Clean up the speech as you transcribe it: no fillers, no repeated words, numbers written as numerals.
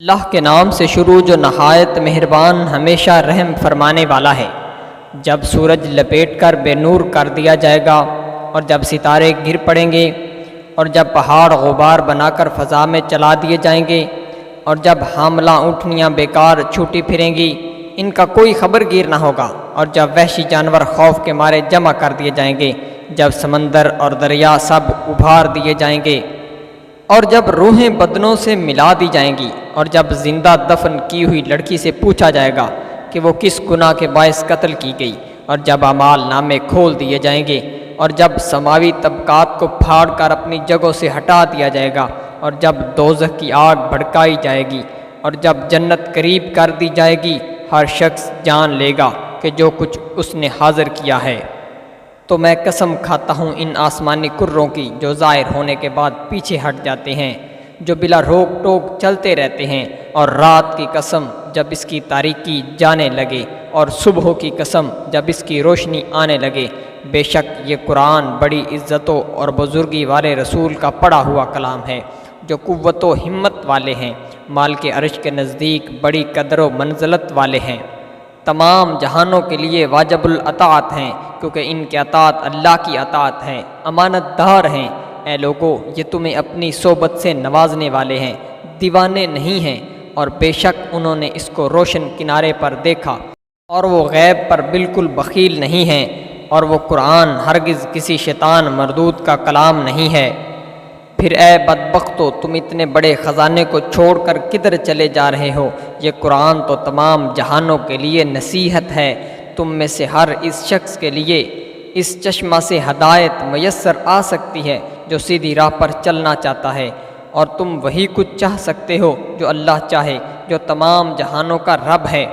اللہ کے نام سے شروع جو نہایت مہربان ہمیشہ رحم فرمانے والا ہے۔ جب سورج لپیٹ کر بے نور کر دیا جائے گا اور جب ستارے گر پڑیں گے اور جب پہاڑ غبار بنا کر فضا میں چلا دیے جائیں گے اور جب حاملہ اونٹنیاں بیکار چھوٹی پھریں گی، ان کا کوئی خبر گیر نہ ہوگا، اور جب وحشی جانور خوف کے مارے جمع کر دیے جائیں گے، جب سمندر اور دریا سب ابھار دیے جائیں گے، اور جب روحیں بدنوں سے ملا دی جائیں گی، اور جب زندہ دفن کی ہوئی لڑکی سے پوچھا جائے گا کہ وہ کس گناہ کے باعث قتل کی گئی، اور جب اعمال نامے کھول دیے جائیں گے، اور جب سماوی طبقات کو پھاڑ کر اپنی جگہوں سے ہٹا دیا جائے گا، اور جب دوزخ کی آگ بھڑکائی جائے گی، اور جب جنت قریب کر دی جائے گی، ہر شخص جان لے گا کہ جو کچھ اس نے حاضر کیا ہے۔ تو میں قسم کھاتا ہوں ان آسمانی کروں کی جو ظاہر ہونے کے بعد پیچھے ہٹ جاتے ہیں، جو بلا روک ٹوک چلتے رہتے ہیں، اور رات کی قسم جب اس کی تاریکی جانے لگے، اور صبح کی قسم جب اس کی روشنی آنے لگے۔ بے شک یہ قرآن بڑی عزتوں اور بزرگی والے رسول کا پڑھا ہوا کلام ہے، جو قوت و ہمت والے ہیں، مال کے عرش کے نزدیک بڑی قدر و منزلت والے ہیں، تمام جہانوں کے لیے واجب الاطاعت ہیں، کیونکہ ان کے اطاعت اللہ کی اطاعت ہے، امانت دار ہیں۔ اے لوگو، یہ تمہیں اپنی صحبت سے نوازنے والے ہیں، دیوانے نہیں ہیں، اور بے شک انہوں نے اس کو روشن کنارے پر دیکھا، اور وہ غیب پر بالکل بخیل نہیں ہیں، اور وہ قرآن ہرگز کسی شیطان مردود کا کلام نہیں ہے۔ پھر اے بدبختو، تم اتنے بڑے خزانے کو چھوڑ کر کدھر چلے جا رہے ہو؟ یہ قرآن تو تمام جہانوں کے لیے نصیحت ہے۔ تم میں سے ہر اس شخص کے لیے اس چشمہ سے ہدایت میسر آ سکتی ہے جو سیدھی راہ پر چلنا چاہتا ہے، اور تم وہی کچھ چاہ سکتے ہو جو اللہ چاہے، جو تمام جہانوں کا رب ہے۔